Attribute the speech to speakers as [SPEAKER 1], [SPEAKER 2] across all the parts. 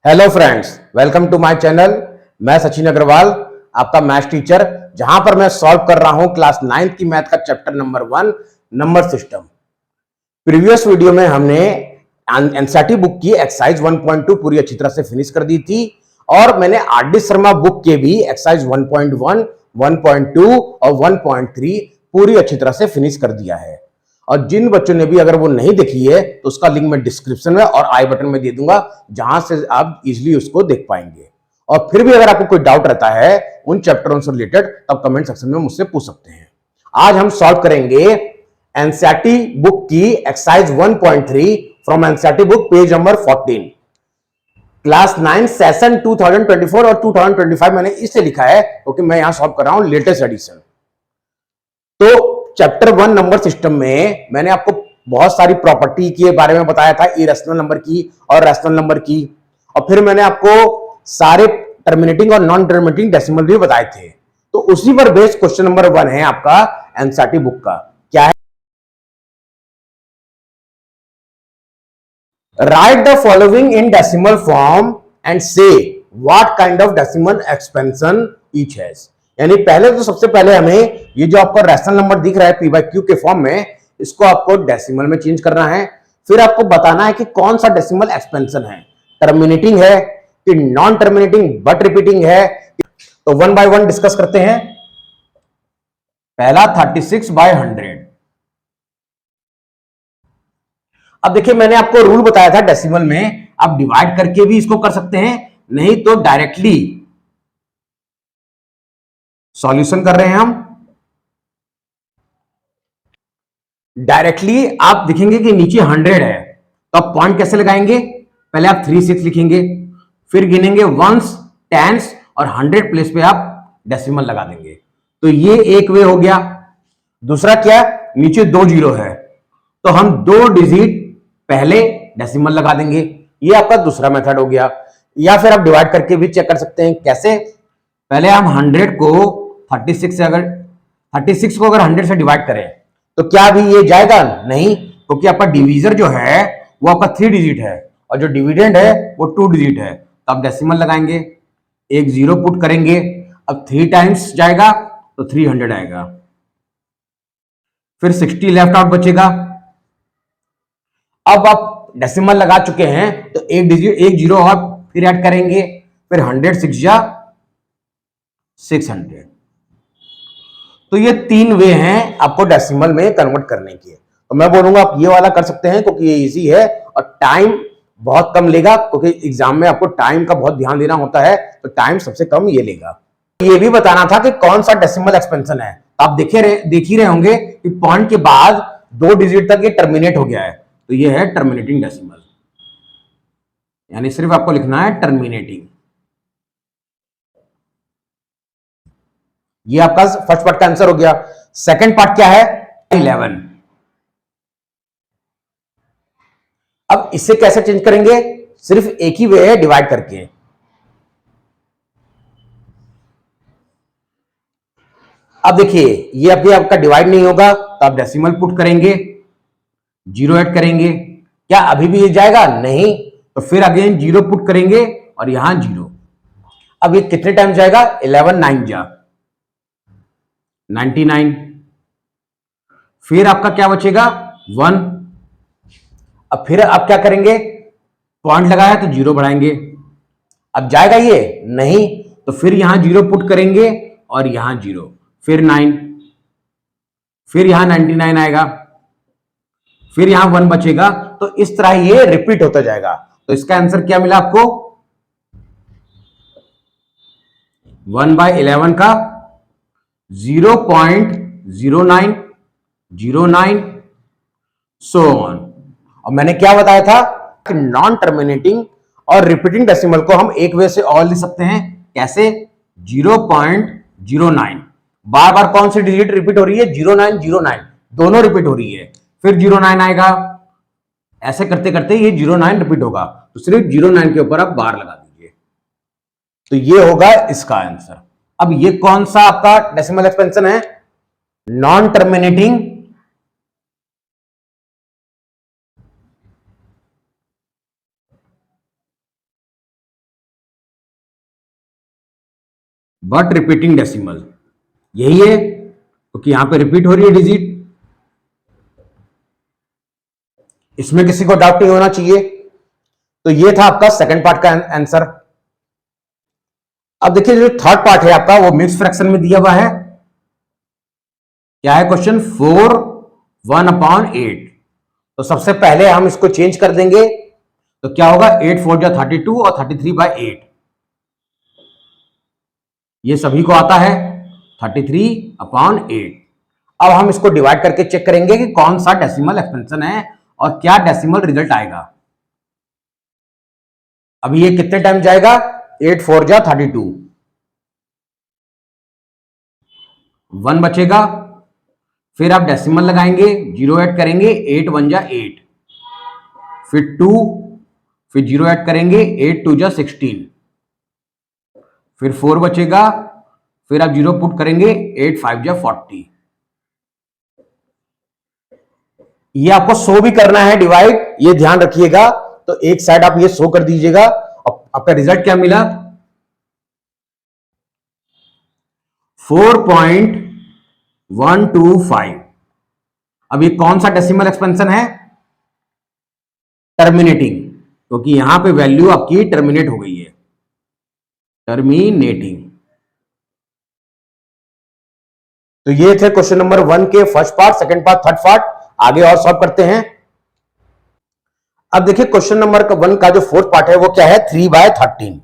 [SPEAKER 1] Hello friends, welcome to my channel. मैं सचिन अग्रवाल, आपका math teacher, जहां पर मैं सॉल्व कर रहा हूं क्लास 9th की मैथ का chapter number 1 number system. Previous video में हमने एनसीईआरटी बुक की एक्सरसाइज 1.2 पूरी अच्छी तरह से फिनिश कर दी थी और मैंने आर डी शर्मा बुक के भी एक्सरसाइज 1.1, 1.2 और 1.3 पूरी अच्छी तरह से फिनिश कर दिया है। और जिन बच्चों ने भी अगर वो नहीं देखी है तो उसका लिंक मैं डिस्क्रिप्शन में और आई बटन में दे दूंगा, जहां से आप इजीली उसको देख पाएंगे। और फिर भी अगर आपको कोई डाउट रहता है उन चैप्टरों से रिलेटेड, तब कमेंट सेक्शन में मुझसे पूछ सकते हैं। आज हम सॉल्व करेंगे एनसीईआरटी बुक की exercise 1.3 from NCERT book page number 14, class 9 session 2024 और 2025। मैंने इससे लिखा है क्योंकि मैं यहां सॉल्व कर रहा हूं लेटेस्ट एडिशन। तो चैप्टर 1 नंबर सिस्टम में मैंने आपको बहुत सारी प्रॉपर्टी के बारे में बताया था, इरेशनल नंबर की और रैशनल नंबर की, और फिर मैंने आपको सारे टर्मिनेटिंग और नॉन टर्मिनेटिंग डेसिमल भी बताए थे। तो उसी पर बेस्ड क्वेश्चन नंबर 1 है आपका एनसीईआरटी बुक का। क्या है? Write the following in decimal form and say what kind of decimal expansion each has. यानी पहले तो सबसे पहले हमें ये जो आपका रैशनल नंबर दिख रहा है पी बाई क्यू के फॉर्म में, इसको आपको डेसिमल में चेंज करना है। फिर आपको बताना है कि कौन सा डेसिमल एक्सपेंशन है, टर्मिनेटिंग है कि नॉन टर्मिनेटिंग बट रिपीटिंग है। तो वन बाय वन डिस्कस करते हैं। पहला 36/100। अब देखिए, मैंने आपको रूल बताया था डेसिमल में आप डिवाइड करके भी इसको कर सकते हैं, नहीं तो डायरेक्टली सॉल्यूशन कर रहे हैं हम। डायरेक्टली आप देखेंगे कि नीचे 100 है, तो आप पॉइंट कैसे लगाएंगे? पहले आप 36 लिखेंगे, फिर गिनेंगे वंस, टेंस और 100 प्लेस पे आप डेसिमल लगा देंगे। तो ये एक वे हो गया। दूसरा क्या? नीचे 2 जीरो है, तो हम 2 डिजिट पहले डेसिमल लगा देंगे। ये आपका दूसरा मेथड हो गया। या फिर आप डिवाइड करके भी चेक कर सकते हैं। कैसे? पहले हम 100 को 36 से अगर 36 को अगर 100 से डिवाइड करें तो क्या अभी ये जाएगा? नहीं, क्योंकि आपका डिवीजर जो है वो आपका 3 डिजिट है और जो डिविडेंड है वो 2 डिजिट है। तो आप डेसिमल लगाएंगे, एक जीरो पुट करेंगे, अब 3 टाइम्स जाएगा तो 300 आएगा, फिर 60 लेफ्ट आउट बचेगा। अब आप डेसिमल लगा चुके हैं तो एक डिजिट, एक जीरो और फिर ऐड करेंगे, फिर 100 6 जा 600। तो ये 3 वे हैं आपको डेसिमल में कन्वर्ट करने के। तो मैं बोलूंगा आप ये वाला कर सकते हैं क्योंकि ये इजी है और टाइम बहुत कम लेगा, क्योंकि एग्जाम में आपको टाइम का बहुत ध्यान देना होता है, तो टाइम सबसे कम ये लेगा। ये भी बताना था कि कौन सा डेसिमल एक्सपेंशन है। आप देख ही रहे होंगे कि पॉइंट के बाद 2 डिजिट तक ये टर्मिनेट हो गया है, तो ये है टर्मिनेटिंग डेसिमल। यानी सिर्फ आपको लिखना है टर्मिनेटिंग। ये आपका फर्स्ट पार्ट का आंसर हो गया। सेकंड पार्ट क्या है? 11। अब इसे कैसे चेंज करेंगे? सिर्फ एक ही वे है, डिवाइड करके। अब देखिए, ये अभी आपका डिवाइड नहीं होगा तो आप डेसिमल पुट करेंगे, जीरो ऐड करेंगे। क्या अभी भी ये जाएगा? नहीं, तो फिर अगेन जीरो पुट करेंगे और यहां जीरो। अब ये कितने टाइम जाएगा? 11 9 जा 99। फिर आपका क्या बचेगा? 1। अब फिर आप क्या करेंगे? पॉइंट लगाया तो जीरो बढ़ाएंगे। अब जाएगा ये? नहीं, तो फिर यहां जीरो पुट करेंगे और यहां जीरो, फिर 9, फिर यहां 99 आएगा, फिर यहां 1 बचेगा। तो इस तरह ये रिपीट होता जाएगा। तो इसका आंसर क्या मिला आपको? 1/11 का 0.0909 सो ऑन। और मैंने क्या बताया था कि नॉन टर्मिनेटिंग और रिपीटिंग डेसिमल को हम एक वे से और लिख सकते हैं। कैसे? 0.09। बार बार कौन सी डिजिट रिपीट हो रही है? 0909 दोनों रिपीट हो रही है, फिर 09 आएगा। ऐसे करते करते ये 09 रिपीट होगा, तो सिर्फ 09 के ऊपर आप बार लगा दीजिए। तो ये होगा इसका आंसर। अब ये कौन सा आपका डेसिमल एक्सपेंशन है? Non terminating but repeating decimal, यही है क्योंकि यहां पे रिपीट हो रही है डिजिट। इसमें किसी को डाउट नहीं होना चाहिए। तो ये था आपका सेकंड पार्ट का आंसर। अब देखिए जो थर्ड पार्ट है आपका वो मिक्स फ्रैक्शन में दिया हुआ है। क्या है क्वेश्चन? 4 1/8। तो सबसे पहले हम इसको चेंज कर देंगे। तो क्या होगा? 8 4 32 और 33/8। ये सभी को आता है 33/8। अब हम इसको डिवाइड करके चेक करेंगे कि कौन सा डेसिमल एक्सपेंशन है और क्या डेसिमल रिजल्ट आएगा। अभी ये कितने टाइम जाएगा? 8 4 32, 1 बचेगा। फिर आप डेसिमल लगाएंगे, 0 ऐड करेंगे, 8 1 8, फिर 2, फिर 0 ऐड करेंगे, 8 2 16, फिर 4 बचेगा। फिर आप 0 पुट करेंगे, 8 5 40। ये आपको 100 भी करना है डिवाइड, ये ध्यान रखिएगा। तो एक साइड आप ये 100 कर दीजिएगा और आपका रिजल्ट क्या मिला? 4.125। अब ये कौन सा डेसिमल एक्सपेंशन है? टर्मिनेटिंग, क्योंकि यहां पे वैल्यू आपकी टर्मिनेट हो गई है। टर्मिनेटिंग। तो ये थे क्वेश्चन नंबर 1 के first part, second part, third part. आगे और सॉल्व करते हैं। अब देखिए क्वेश्चन नंबर 1 का जो फोर्थ पार्ट है वो क्या है? 3/13।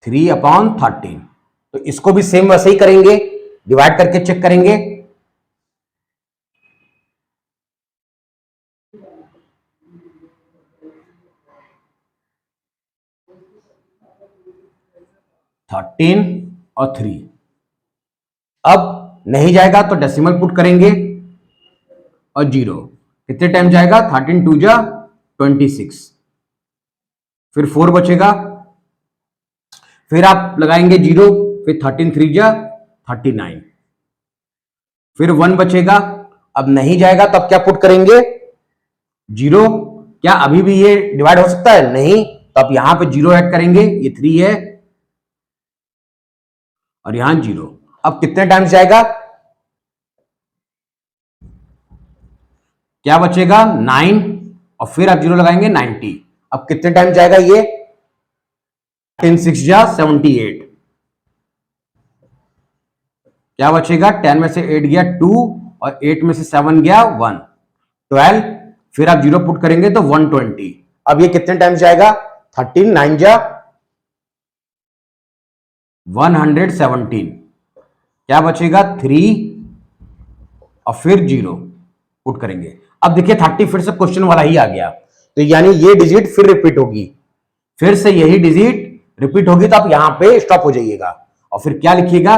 [SPEAKER 1] 3/13। तो इसको भी सेम वैसे ही करेंगे, डिवाइड करके चेक करेंगे। थर्टीन और 3। अब नहीं जाएगा तो डेसिमल पुट करेंगे और 0। कितने टाइम जाएगा? 13 2 26, फिर 4 बचेगा। फिर आप लगाएंगे 0, फिर 13 3 39, फिर 1 बचेगा। अब नहीं जाएगा तो अब क्या पुट करेंगे? 0। क्या अभी भी ये डिवाइड हो सकता है? नहीं। तो अब यहां पे 0 ऐड करेंगे, ये 3 है और यहां 0। अब कितने टाइम्स जाएगा? क्या बचेगा? 9 और फिर आप 0 लगाएंगे, 90। अब कितने टाइम जाएगा ये? 10 6 78। क्या बचेगा? 10 में से 8 गया 2 और 8 में से 7 गया 1, 12। फिर आप 0 पुट करेंगे तो 120। अब ये कितने टाइम जाएगा? 13 9 117। क्या बचेगा? 3 और फिर 0 पुट करेंगे। अब देखिए 30 फिर से क्वेश्चन वाला ही आ गया। तो यानी ये डिजिट फिर रिपीट होगी, फिर से यही डिजिट रिपीट होगी। तो आप यहां पे स्टॉप हो जाइएगा और फिर क्या लिखिएगा?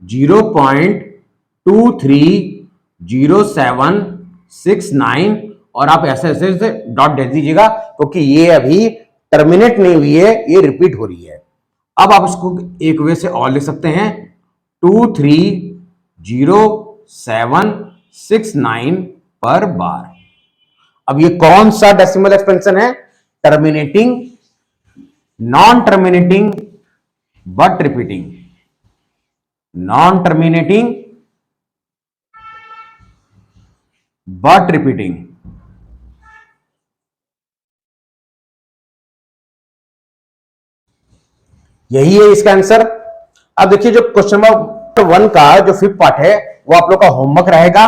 [SPEAKER 1] 0.230769 और आप ऐसे ऐसे डॉट दे दीजिएगा, क्योंकि ये अभी टर्मिनेट नहीं हुई है, ये रिपीट हो रही है। अब आप इसको एक वे से और लिख सकते हैं, 230769 पर बार। अब ये कौन सा डेसिमल एक्सपेंशन है? Terminating, non terminating, but repeating. Non terminating but repeating. यही है इसका आंसर। अब देखिए जो क्वेश्चन नंबर 1 का जो फिफ्थ पार्ट है वो आप लोग का होमवर्क रहेगा।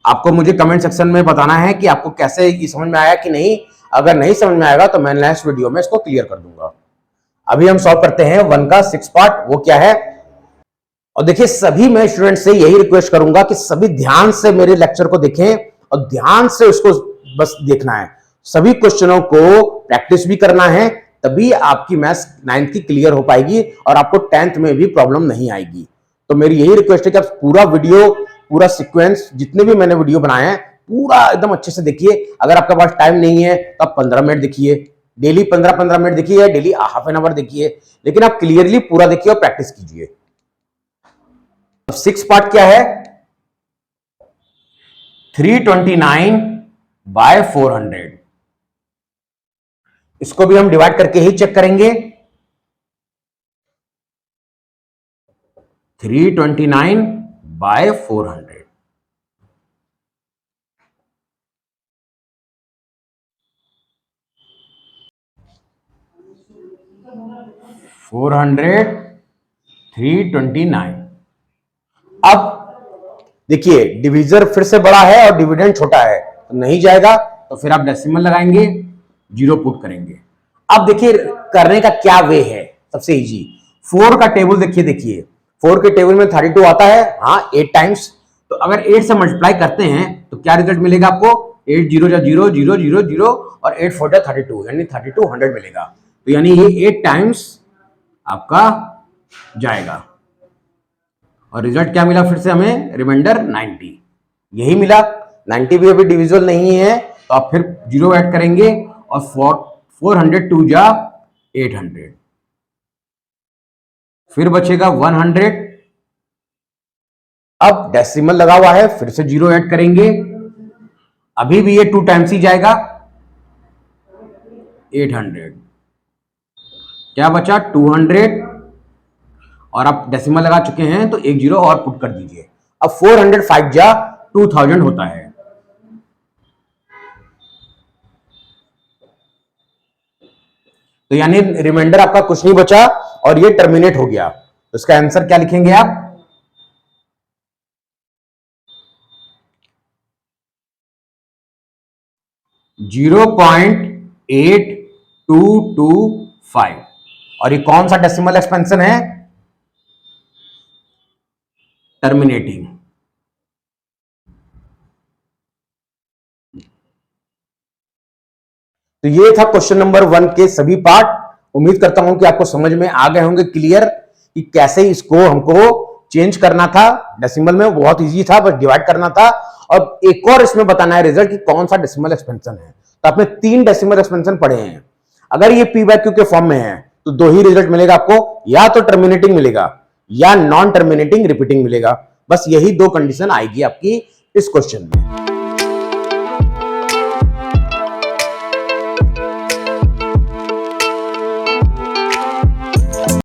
[SPEAKER 1] आपको मुझे कमेंट सेक्शन में बताना है कि आपको कैसे ये समझ में आया कि नहीं। अगर नहीं समझ में आएगा तो मैं नेक्स्ट वीडियो में इसको क्लियर कर दूंगा। अभी हम सॉल्व करते हैं 1 का 6 पार्ट, वो क्या है। और देखिए सभी मैं स्टूडेंट से यही रिक्वेस्ट करूंगा कि सभी ध्यान से मेरे लेक्चर को देखें और ध्यान से उसको बस देखना है। सभी क्वेश्चनों को प्रैक्टिस भी करना है, तभी आपकी मैथ्स 9th की क्लियर हो पाएगी और आपको 10th में भी प्रॉब्लम नहीं आएगी। तो मेरी यही रिक्वेस्ट है कि आप पूरा वीडियो, पूरा सीक्वेंस, जितने भी मैंने वीडियो बनाए हैं पूरा एकदम अच्छे से देखिए। अगर आपके पास टाइम नहीं है तो आप 15 मिनट देखिए, डेली 15-15 मिनट देखिए, डेली हाफ एन आवर देखिए, लेकिन आप क्लियरली पूरा देखिए और प्रैक्टिस कीजिए। 6 पार्ट क्या है? 329/400। इसको भी हम डिवाइड करके ही चेक करेंगे। 329 बाय 400। Four hundred 329। अब देखिए डिविजर फिर से बड़ा है और डिविडेंड छोटा है तो नहीं जाएगा, तो फिर आप डेसिमल लगाएंगे, जीरो पुट करेंगे। अब देखिए करने का क्या वे है, सबसे इजी। 4 का टेबल देखिए 4 के टेबल में 32 आता है, हाँ 8 टाइम्स। तो अगर 8 से मल्टीप्लाई करते हैं तो क्या रिजल्ट मिलेगा आपको? 8 0 0 0 0 0 और 8 4 32, यानी 3200 मिलेगा। तो यानी ये 8 टाइम्स आपका जाएगा। और रिजल्ट क्या मिला फिर से हमें? रिमाइंडर 90 यही मिला। 90 भी अभी डिविजिबल नहीं है, तो आप फिर जीरो ऐड करेंगे और 400 2 जा 800, फिर बचेगा 100। अब डेसिमल लगा हुआ है, फिर से जीरो ऐड करेंगे, अभी भी ये 2 टाइम्स ही जाएगा, 800। क्या बचा? 200। और आप डेसिमल लगा चुके हैं तो एक जीरो और पुट कर दीजिए। अब 405 जा 2000 होता है। तो यानी रिमाइंडर आपका कुछ नहीं बचा और ये टर्मिनेट हो गया। तो इसका आंसर क्या लिखेंगे आप? जीरो 0.8225। और ये कौन सा डेसिमल एक्सपेंशन है? टर्मिनेटिंग। तो ये था क्वेश्चन नंबर 1 के सभी पार्ट। उम्मीद करता हूं कि आपको समझ में आ गए होंगे क्लियर कि कैसे इसको हमको चेंज करना था। डेसिमल में बहुत इजी था, बस डिवाइड करना था। और एक और इसमें बताना है रिजल्ट कि कौन सा डेसिमल एक्सपेंशन है। तो आपने 3 डेसिमल एक्सपेंशन पढ़े हैं। अगर ये पी बाय क्यू के फॉर्म में है तो 2 ही रिजल्ट मिलेगा आपको, या तो टर्मिनेटिंग मिलेगा या नॉन टर्मिनेटिंग रिपीटिंग मिलेगा। बस यही 2 कंडीशन आएगी आपकी इस क्वेश्चन में।